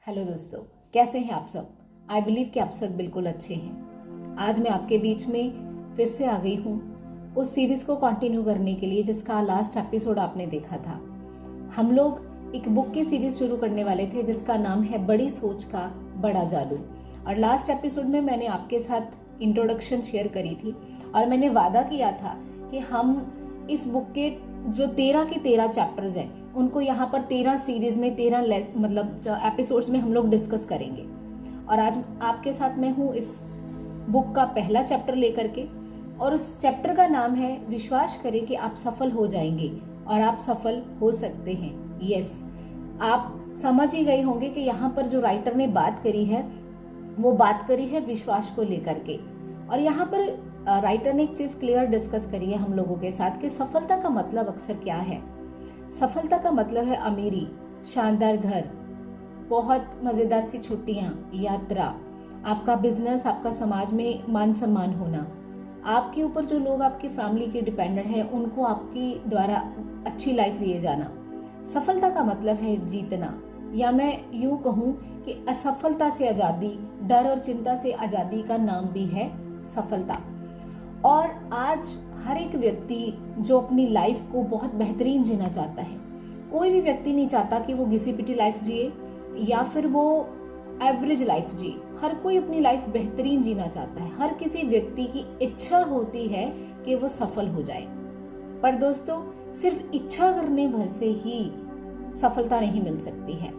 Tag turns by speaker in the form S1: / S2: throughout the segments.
S1: Hello दोस्तों, कैसे हैं आप सब। आई बिलीव कि आप सब बिल्कुल अच्छे हैं। आज मैं आपके बीच में फिर से आ गई हूँ उस सीरीज को कंटिन्यू करने के लिए जिसका लास्ट एपिसोड आपने देखा था। हम लोग एक बुक की सीरीज शुरू करने वाले थे जिसका नाम है बड़ी सोच का बड़ा जादू। और लास्ट एपिसोड में मैंने आपके साथ इंट्रोडक्शन शेयर करी थी और मैंने वादा किया था कि हम इस बुक के जो 13 के 13 चैप्टर्स हैं उनको यहाँ पर 13 सीरीज में 13 एपिसोड्स में हम लोग डिस्कस करेंगे। और आज आपके साथ मैं हूँ इस बुक का पहला चैप्टर लेकर के, और उस चैप्टर का नाम है विश्वास करें कि आप सफल हो जाएंगे और आप सफल हो सकते हैं। यस, आप समझ ही गए होंगे कि यहाँ पर जो राइटर ने बात करी है वो बात करी है विश्वास को लेकर के। और यहाँ पर राइटर ने एक चीज क्लियर डिस्कस करी है हम लोगों के साथ कि सफलता का मतलब अक्सर क्या है। सफलता का मतलब है अमीरी, शानदार घर, बहुत मजेदार सी छुट्टियां, यात्रा, आपका बिजनेस, आपका समाज में मान सम्मान होना, आपके ऊपर जो लोग आपकी फैमिली के डिपेंडेंट है उनको आपकी द्वारा अच्छी लाइफ दिए जाना। सफलता का मतलब है जीतना, या मैं यूं कहूं कि असफलता से आजादी, डर और चिंता से आजादी का नाम भी है सफलता। और आज हर एक व्यक्ति जो अपनी लाइफ को बहुत बेहतरीन जीना चाहता है, कोई भी व्यक्ति नहीं चाहता कि वो घिसी पिटी लाइफ जिए या फिर वो एवरेज लाइफ जिए। हर कोई अपनी लाइफ बेहतरीन जीना चाहता है। हर किसी व्यक्ति की इच्छा होती है कि वो सफल हो जाए। पर दोस्तों, सिर्फ इच्छा करने भर से ही सफलता नहीं मिल सकती है।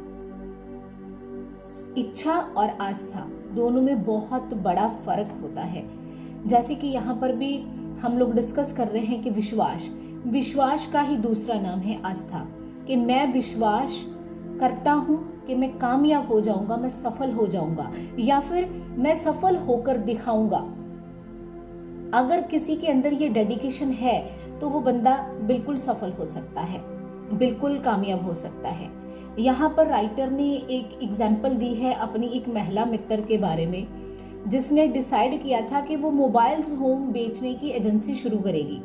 S1: इच्छा और आस्था दोनों में बहुत बड़ा फर्क होता है। जैसे कि यहाँ पर भी हम लोग डिस्कस कर रहे हैं कि विश्वास का ही दूसरा नाम है आस्था, कि मैं विश्वास करता हूँ कि मैं कामयाब हो जाऊंगा, मैं सफल हो जाऊंगा, या फिर मैं सफल होकर दिखाऊंगा। अगर किसी के अंदर ये डेडिकेशन है तो वो बंदा बिल्कुल सफल हो सकता है, बिल्कुल कामयाब हो सकता है। यहाँ पर राइटर ने एक एग्जाम्पल दी है अपनी एक महिला मित्र के बारे में, जिसने डिसाइड किया था कि वो मोबाइल्स होम बेचने की एजेंसी शुरू करेगी।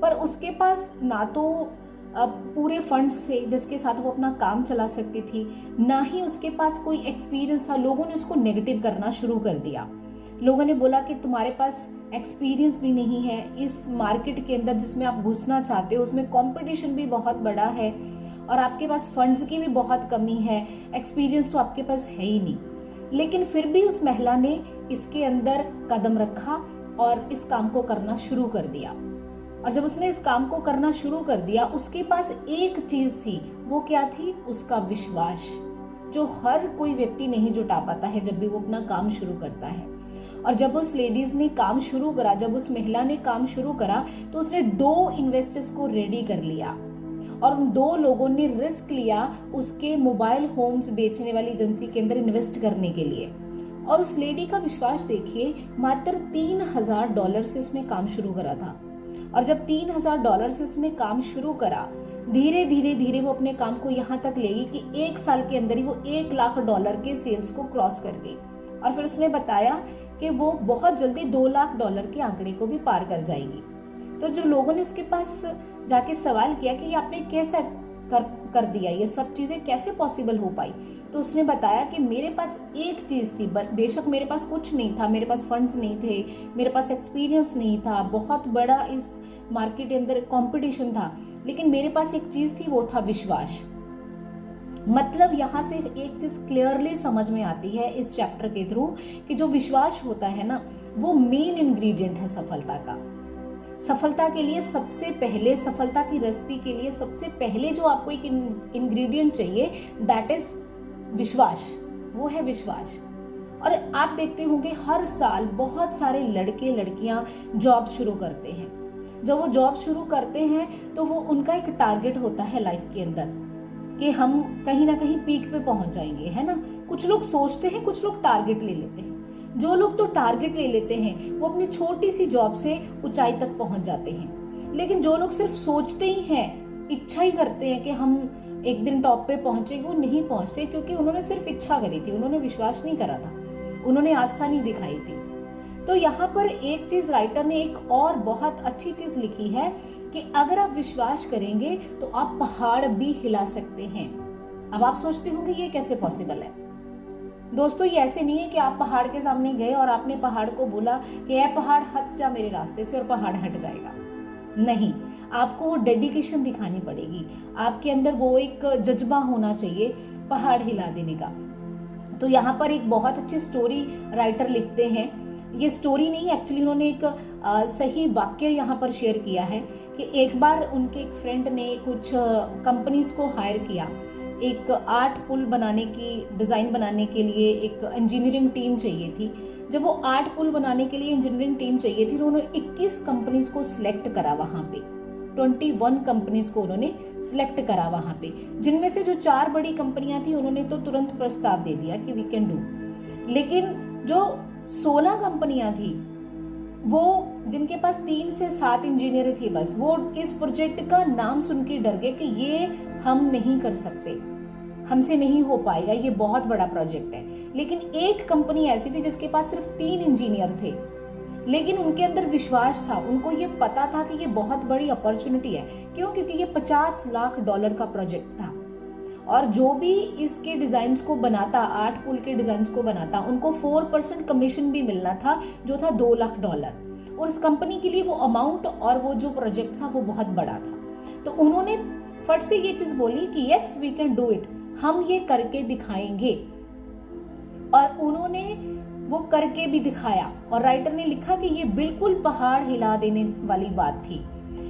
S1: पर उसके पास ना तो पूरे फंड्स थे जिसके साथ वो अपना काम चला सकती थी, ना ही उसके पास कोई एक्सपीरियंस था। लोगों ने उसको नेगेटिव करना शुरू कर दिया। लोगों ने बोला कि तुम्हारे पास एक्सपीरियंस भी नहीं है इस मार्केट के अंदर जिसमें आप घुसना चाहते हो, उसमें कंपटीशन भी बहुत बड़ा है और आपके पास फंड्स की भी बहुत कमी है, एक्सपीरियंस तो आपके पास है ही नहीं। लेकिन फिर भी उस महिला ने इसके अंदर कदम रखा और इस काम को करना शुरू कर दिया। और जब उसने इस काम को करना शुरू कर दिया, उसके पास एक चीज थी। वो क्या थी? उसका विश्वास, जो हर कोई व्यक्ति नहीं जुटा पाता है जब भी वो अपना काम शुरू करता है। और जब उस लेडीज ने काम शुरू करा, जब उस महिला ने काम शुरू करा, तो उसने 2 इन्वेस्टर्स को रेडी कर लिया और उन 2 लोगों ने रिस्क लिया उसके मोबाइल होम्स बेचने वाली एजेंसी के अंदर इन्वेस्ट करने के लिए। और उस लेडी का विश्वास देखिए, मात्र $3000 से उसने काम शुरू करा था। और जब $3000 से उसने काम शुरू करा, धीरे धीरे वो अपने काम को यहाँ तक ले गई कि 1 साल के अंदर ही वो $1 लाख के सेल्स को क्रॉस कर गई। और फिर उसने बताया कि वो बहुत जल्दी $2 लाख के आंकड़े को भी पार कर जाएगी। तो जो लोगों ने उसके पास जाके सवाल किया कि ये आपने कैसे कर दिया, ये सब चीजें कैसे पॉसिबल हो पाई, तो उसने बताया कि मेरे पास एक चीज थी। बेशक मेरे पास कुछ नहीं था, मेरे पास फंड्स नहीं थे, मेरे पास एक्सपीरियंस नहीं था, बहुत बड़ा इस मार्केट के अंदर कंपटीशन था, लेकिन मेरे पास एक चीज थी, वो था विश्वास। मतलब यहाँ से एक चीज क्लियरली समझ में आती है इस चैप्टर के थ्रू कि जो विश्वास होता है ना, वो मेन इंग्रेडिएंट है सफलता का। सफलता के लिए सबसे पहले, सफलता की रेसिपी के लिए सबसे पहले जो आपको एक इंग्रेडिएंट चाहिए, दैट इज विश्वास। वो है विश्वास। और आप देखते होंगे हर साल बहुत सारे लड़के लड़कियां जॉब शुरू करते हैं। जब वो जॉब शुरू करते हैं तो वो उनका एक टारगेट होता है लाइफ के अंदर कि हम कहीं ना कहीं पीक पे पहुंच जाएंगे, है ना। कुछ लोग सोचते हैं, कुछ लोग टारगेट ले लेते हैं। जो लोग तो टारगेट ले लेते हैं वो अपनी छोटी सी जॉब से ऊंचाई तक पहुंच जाते हैं। लेकिन जो लोग सिर्फ सोचते ही हैं, इच्छा ही करते हैं कि हम एक दिन टॉप पे पहुंचेंगे, वो नहीं पहुंचते, क्योंकि उन्होंने सिर्फ इच्छा करी थी, उन्होंने विश्वास नहीं करा था, उन्होंने आस्था नहीं दिखाई थी। तो यहाँ पर एक चीज राइटर ने एक और बहुत अच्छी चीज लिखी है कि अगर आप विश्वास करेंगे तो आप पहाड़ भी हिला सकते हैं। अब आप सोचते होंगे ये कैसे पॉसिबल है। दोस्तों ये ऐसे नहीं है कि आप पहाड़ के सामने गए और आपने पहाड़ को बोला कि ऐ पहाड़ हट जा मेरे रास्ते से, और पहाड़ हट जाएगा। नहीं, आपको वो डेडिकेशन दिखानी पड़ेगी, आपके अंदर वो एक जज्बा होना चाहिए पहाड़ हिला देने का। तो यहाँ पर एक बहुत अच्छी स्टोरी राइटर लिखते हैं। ये स्टोरी नहीं, एक्चुअली उन्होंने एक सही वाक्य यहाँ पर शेयर किया है कि एक बार उनके एक फ्रेंड ने कुछ कंपनीज को हायर किया, एक आर्ट पुल बनाने की डिज़ाइन बनाने के लिए एक इंजीनियरिंग टीम चाहिए थी। जब वो आर्ट पुल बनाने के लिए इंजीनियरिंग टीम चाहिए थी तो उन्होंने 21 कंपनीज को सिलेक्ट करा वहाँ पे, 21 कंपनीज को उन्होंने सिलेक्ट करा वहाँ पे, जिनमें से जो 4 बड़ी कंपनियां थी उन्होंने तो तुरंत प्रस्ताव दे दिया कि वी कैन डू। लेकिन जो 16 कंपनियां थी वो जिनके पास 3 से 7 इंजीनियर थे बस, वो इस प्रोजेक्ट का नाम सुन के डर गए कि ये हम नहीं कर सकते, हमसे नहीं हो पाएगा, ये बहुत बड़ा प्रोजेक्ट है। लेकिन एक कंपनी ऐसी थी जिसके पास सिर्फ 3 इंजीनियर थे, लेकिन उनके अंदर विश्वास था, उनको ये पता था कि ये बहुत बड़ी अपॉर्चुनिटी है। क्यों? क्योंकि ये $50 लाख का प्रोजेक्ट था, और जो भी इसके डिजाइन्स को बनाता, आर्ट पुल के डिजाइन्स को बनाता, उनको 4% कमीशन भी मिलना था, जो था $2 लाख। और उस कंपनी के लिए वो अमाउंट और वो जो प्रोजेक्ट था वो बहुत बड़ा था। तो उन्होंने फट से ये चीज बोली कि yes we can do it, हम ये करके दिखाएंगे। और उन्होंने वो करके भी दिखाया, और राइटर ने लिखा कि ये बिल्कुल पहाड़ हिला देने वाली बात थी,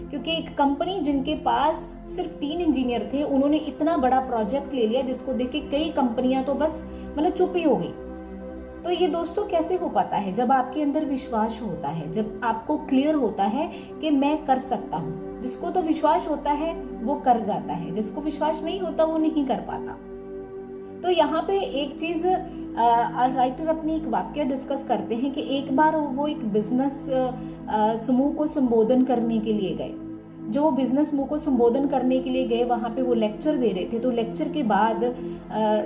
S1: क्योंकि एक कंपनी जिनके पास सिर्फ 3 इंजीनियर थे, उन्होंने इतना बड़ा प्रोजेक्ट ले लिया जिसको देख के कई कंपनियां तो बस मतलब चुप ही हो गई। तो ये दोस्तों कैसे हो पाता है? जब आपके अंदर विश्वास होता है, जब आपको क्लियर होता है कि मैं कर सकता हूँ। जिसको तो विश्वास होता है वो कर जाता है, जिसको विश्वास नहीं होता वो नहीं कर पाता। तो यहाँ पे एक चीज राइटर अपनी एक वाक्य डिस्कस करते हैं कि एक बार वो एक बिजनेस समूह को संबोधन करने के लिए गए। जो बिजनेस समूह को संबोधन करने के लिए गए, वहां पे वो लेक्चर दे रहे थे। तो लेक्चर के बाद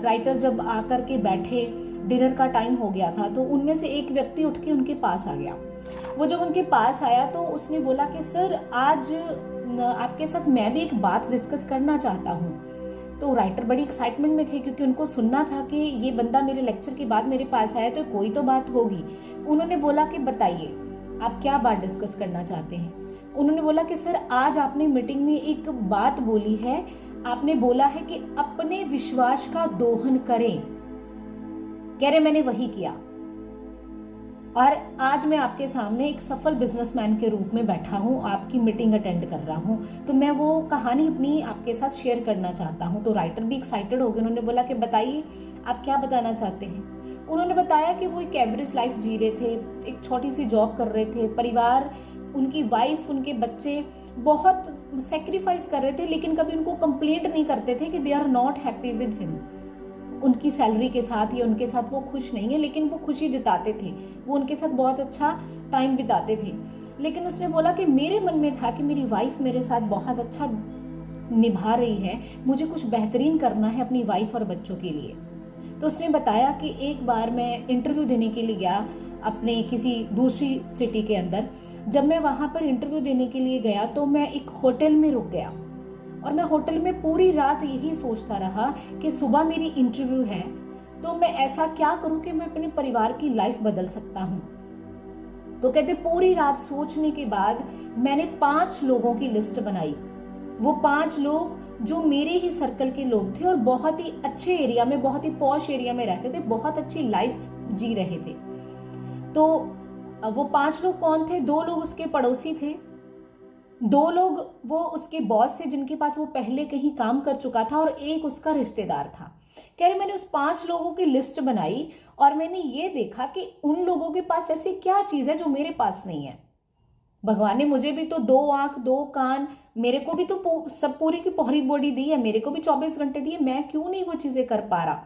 S1: राइटर जब आकर के बैठे, डिनर का टाइम हो गया था, तो उनमें से एक व्यक्ति उठ के उनके पास आ गया। वो जब उनके पास आया तो उसने बोला कि सर आज आपके साथ मैं भी एक बात डिस्कस करना चाहता हूँ। तो राइटर बड़ी एक्साइटमेंट में थे, क्योंकि उनको सुनना था कि ये बंदा मेरे लेक्चर के बाद मेरे पास आया तो कोई तो बात होगी। उन्होंने बोला कि बताइए आप क्या बात डिस्कस करना चाहते हैं। उन्होंने बोला कि सर आज आपने मीटिंग में एक बात बोली है, आपने बोला है कि अपने विश्वास का दोहन करें। कह रहे मैंने वही किया, और आज मैं आपके सामने एक सफल बिजनेसमैन के रूप में बैठा हूँ, आपकी मीटिंग अटेंड कर रहा हूँ, तो मैं वो कहानी अपनी आपके साथ शेयर करना चाहता हूँ। तो राइटर भी एक्साइटेड हो गए। उन्होंने बोला कि बताइए आप क्या बताना चाहते हैं। उन्होंने बताया कि वो एक एवरेज लाइफ जी रहे थे, एक छोटी सी जॉब कर रहे थे, परिवार, उनकी वाइफ, उनके बच्चे बहुत सेक्रीफाइस कर रहे थे, लेकिन कभी उनको कंप्लेंट नहीं करते थे कि they are not happy with him, उनकी सैलरी के साथ या उनके साथ वो खुश नहीं है, लेकिन वो खुशी जताते थे, वो उनके साथ बहुत अच्छा टाइम बिताते थे। लेकिन उसने बोला कि मेरे मन में था कि मेरी वाइफ मेरे साथ बहुत अच्छा निभा रही है, मुझे कुछ बेहतरीन करना है अपनी वाइफ और बच्चों के लिए। तो उसने बताया कि एक बार मैं इंटरव्यू देने के लिए गया अपने किसी दूसरी सिटी के अंदर। जब मैं वहां पर इंटरव्यू देने के लिए गया तो मैं एक होटल में रुक गया, और मैं होटल में पूरी रात यही सोचता रहा कि सुबह मेरी इंटरव्यू है, तो मैं ऐसा क्या करूं कि मैं अपने परिवार की लाइफ बदल सकता हूं। तो कहते पूरी रात सोचने के बाद मैंने 5 लोगों की लिस्ट बनाई। वो 5 लोग जो मेरे ही सर्कल के लोग थे और बहुत ही अच्छे एरिया में, बहुत ही पॉश एरिया में रहते थे, बहुत अच्छी लाइफ जी रहे थे। तो वो 5 लोग कौन थे? 2 लोग उसके पड़ोसी थे, 2 लोग वो उसके बॉस थे जिनके पास वो पहले कहीं काम कर चुका था, और एक उसका रिश्तेदार था। कह रहे मैंने उस 5 लोगों की लिस्ट बनाई और मैंने ये देखा कि उन लोगों के पास ऐसी क्या चीज है जो मेरे पास नहीं है। भगवान ने मुझे भी तो 2 आंख 2 कान, मेरे को भी तो सब पूरी की पूरी बॉडी दी है, मेरे को भी 24 घंटे दी है, मैं क्यों नहीं वो चीजें कर पा रहा।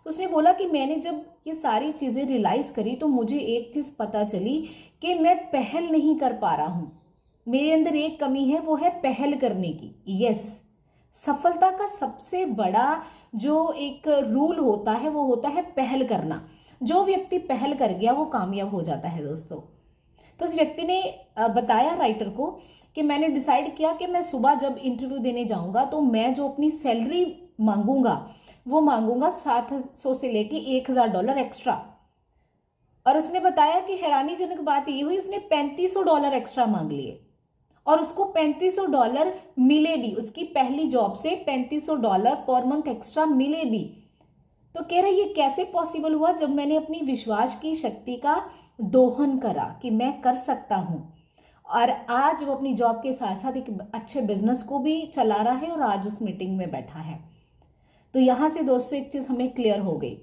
S1: तो उसने बोला कि मैंने जब ये सारी चीजें रियलाइज करी तो मुझे एक चीज पता चली कि मैं पहल नहीं कर पा रहा हूं। मेरे अंदर एक कमी है, वो है पहल करने की। यस, सफलता का सबसे बड़ा जो एक रूल होता है वो होता है पहल करना। जो व्यक्ति पहल कर गया वो कामयाब हो जाता है दोस्तों। तो उस व्यक्ति ने बताया राइटर को कि मैंने डिसाइड किया कि मैं सुबह जब इंटरव्यू देने जाऊंगा तो मैं जो अपनी सैलरी मांगूंगा वो मांगूंगा 700 से लेके $1000 एक्स्ट्रा। और उसने बताया कि हैरानीजनक बात ये हुई, उसने $3500 एक्स्ट्रा मांग लिए और उसको $3500 मिले भी, उसकी पहली जॉब से $3500 पर मंथ एक्स्ट्रा मिले भी। तो कह रहे ये कैसे पॉसिबल हुआ, जब मैंने अपनी विश्वास की शक्ति का दोहन करा कि मैं कर सकता हूं। और आज वो अपनी जॉब के साथ साथ एक अच्छे बिजनेस को भी चला रहा है और आज उस मीटिंग में बैठा है। तो यहां से दोस्तों एक चीज हमें क्लियर हो गई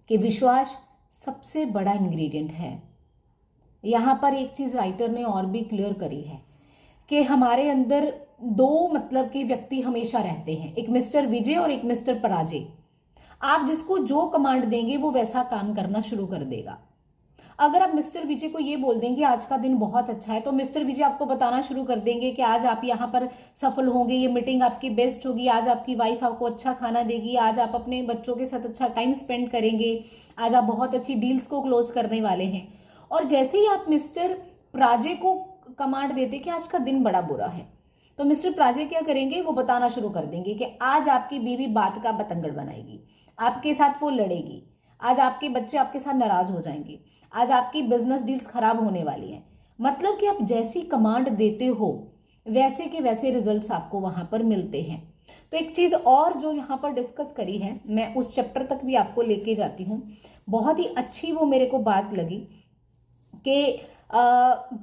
S1: कि विश्वास सबसे बड़ा इंग्रेडिएंट है। यहां पर एक चीज राइटर ने और भी क्लियर करी है कि हमारे अंदर दो मतलब के व्यक्ति हमेशा रहते हैं, एक मिस्टर विजय और एक मिस्टर पराजय। आप जिसको जो कमांड देंगे वो वैसा काम करना शुरू कर देगा। अगर आप मिस्टर विजय को ये बोल देंगे आज का दिन बहुत अच्छा है, तो मिस्टर विजय आपको बताना शुरू कर देंगे कि आज आप यहाँ पर सफल होंगे, ये मीटिंग आपकी बेस्ट होगी, आज आपकी वाइफ आपको अच्छा खाना देगी, आज आप अपने बच्चों के साथ अच्छा टाइम स्पेंड करेंगे, आज आप बहुत अच्छी डील्स को क्लोज करने वाले हैं। और जैसे ही आप मिस्टर प्राजे को कमांड देते कि आज का दिन बड़ा बुरा है, तो मिस्टर प्राजे क्या करेंगे, वो बताना शुरू कर देंगे कि आज आपकी बीवी बात का बतंगड़ बनाएगी, आपके साथ वो लड़ेगी, आज आपके बच्चे आपके साथ नाराज हो जाएंगे, आज आपकी बिजनेस डील्स खराब होने वाली हैं। मतलब कि आप जैसी कमांड देते हो वैसे के वैसे रिजल्ट्स आपको वहां पर मिलते हैं। तो एक चीज और जो यहाँ पर डिस्कस करी है, मैं उस चैप्टर तक भी आपको लेके जाती हूँ। बहुत ही अच्छी वो मेरे को बात लगी कि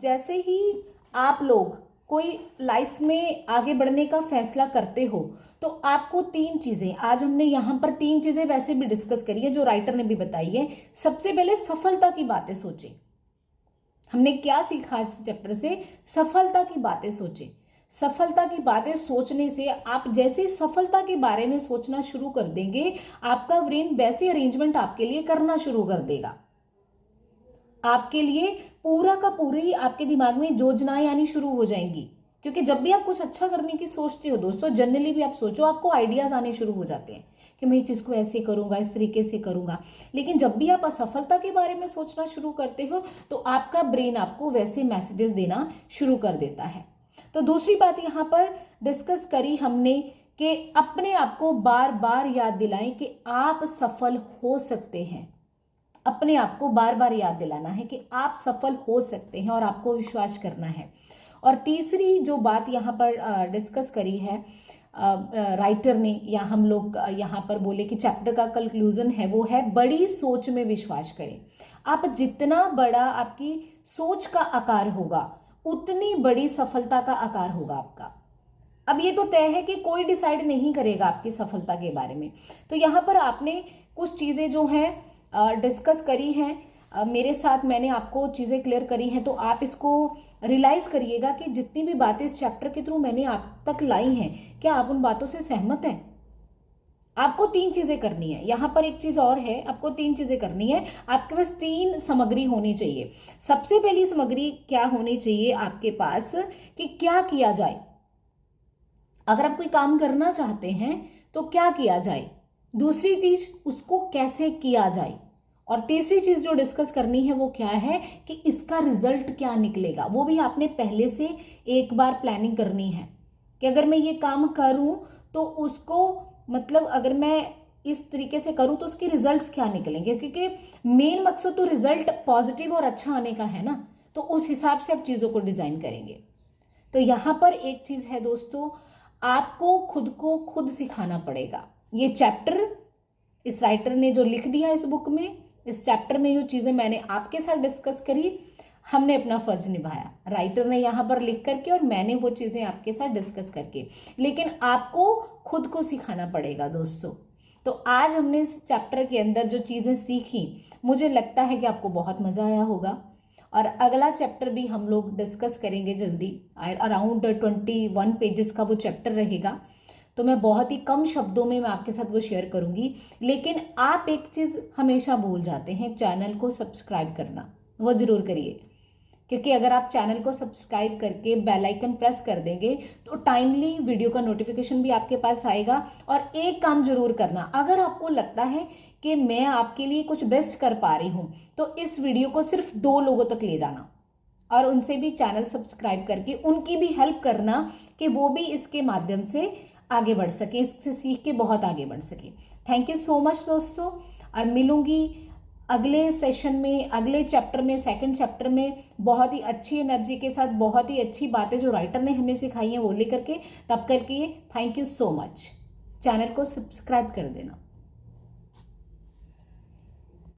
S1: जैसे ही आप लोग कोई लाइफ में आगे बढ़ने का फैसला करते हो तो आपको तीन चीजें, आज हमने यहाँ पर तीन चीजें वैसे भी डिस्कस करी है जो राइटर ने भी बताई है। सबसे पहले सफलता की बातें सोचें। हमने क्या सीखा इस चैप्टर से, सफलता की बातें सोचें। सफलता की बातें सोचने से आप जैसे सफलता के बारे में सोचना शुरू कर देंगे, आपका ब्रेन वैसे अरेंजमेंट आपके लिए करना शुरू कर देगा। आपके लिए पूरा का पूरी ही आपके दिमाग में योजनाएं आनी शुरू हो जाएंगी। क्योंकि जब भी आप कुछ अच्छा करने की सोचते हो दोस्तों, जनरली भी आप सोचो, आपको आइडियाज आने शुरू हो जाते हैं कि मैं ये चीज को ऐसे करूंगा, इस तरीके से करूंगा। लेकिन जब भी आप असफलता के बारे में सोचना शुरू करते हो तो आपका ब्रेन आपको वैसे मैसेजेस देना शुरू कर देता है। तो दूसरी बात यहाँ पर डिस्कस करी हमने कि अपने आप को बार बार याद दिलाएं कि आप सफल हो सकते हैं। अपने आप को बार बार याद दिलाना है कि आप सफल हो सकते हैं और आपको विश्वास करना है। और तीसरी जो बात यहाँ पर डिस्कस करी है राइटर ने, या हम लोग यहाँ पर बोले कि चैप्टर का कंक्लूजन है, वो है बड़ी सोच में विश्वास करें। आप जितना बड़ा आपकी सोच का आकार होगा उतनी बड़ी सफलता का आकार होगा आपका। अब ये तो तय है कि कोई डिसाइड नहीं करेगा आपकी सफलता के बारे में। तो यहाँ पर आपने कुछ चीजें जो हैं डिस्कस करी हैं मेरे साथ, मैंने आपको चीजें क्लियर करी हैं, तो आप इसको रियलाइज करिएगा कि जितनी भी बातें इस चैप्टर के थ्रू मैंने आप तक लाई हैं, क्या आप उन बातों से सहमत हैं। आपको तीन चीजें करनी है, यहाँ पर एक चीज और है, आपको तीन चीजें करनी है। आपके पास तीन सामग्री होनी चाहिए। सबसे पहली सामग्री क्या होनी चाहिए आपके पास कि क्या किया जाए। अगर आप कोई काम करना चाहते हैं तो क्या किया जाए। दूसरी चीज, उसको कैसे किया जाए। और तीसरी चीज जो डिस्कस करनी है वो क्या है कि इसका रिजल्ट क्या निकलेगा। वो भी आपने पहले से एक बार प्लानिंग करनी है कि अगर मैं ये काम करूं तो उसको मतलब अगर मैं इस तरीके से करूं तो उसके रिजल्ट्स क्या निकलेंगे, क्योंकि मेन मकसद तो रिजल्ट पॉजिटिव और अच्छा आने का है ना। तो उस हिसाब से आप चीजों को डिजाइन करेंगे। तो यहां पर एक चीज है दोस्तों, आपको खुद को खुद सिखाना पड़ेगा। ये चैप्टर इस राइटर ने जो लिख दिया इस बुक में, इस चैप्टर में जो चीजें मैंने आपके साथ डिस्कस करी, हमने अपना फर्ज निभाया। राइटर ने यहाँ पर लिख करके और मैंने वो चीजें आपके साथ डिस्कस करके, लेकिन आपको खुद को सिखाना पड़ेगा दोस्तों। तो आज हमने इस चैप्टर के अंदर जो चीजें सीखी, मुझे लगता है कि आपको बहुत मजा आया होगा। और अगला चैप्टर भी हम लोग डिस्कस करेंगे जल्दी, अराउंड 21 पेजेस का वो चैप्टर रहेगा। तो मैं बहुत ही कम शब्दों में मैं आपके साथ वो शेयर करूंगी। लेकिन आप एक चीज हमेशा भूल जाते हैं, चैनल को सब्सक्राइब करना वो जरूर करिए। क्योंकि अगर आप चैनल को सब्सक्राइब करके बेल आइकन प्रेस कर देंगे तो टाइमली वीडियो का नोटिफिकेशन भी आपके पास आएगा। और एक काम जरूर करना, अगर आपको लगता है कि मैं आपके लिए कुछ बेस्ट कर पा रही हूं तो इस वीडियो को सिर्फ 2 लोगों तक ले जाना और उनसे भी चैनल सब्सक्राइब करके उनकी भी हेल्प करना कि वो भी इसके माध्यम से आगे बढ़ सके, इससे सीख के बहुत आगे बढ़ सके। थैंक यू सो मच दोस्तों, और मिलूंगी अगले सेशन में, अगले चैप्टर में, सेकंड चैप्टर में बहुत ही अच्छी एनर्जी के साथ, बहुत ही अच्छी बातें जो राइटर ने हमें सिखाई हैं वो लेकर के। तब तक के लिए thank you so much. Channel को सब्सक्राइब कर देना।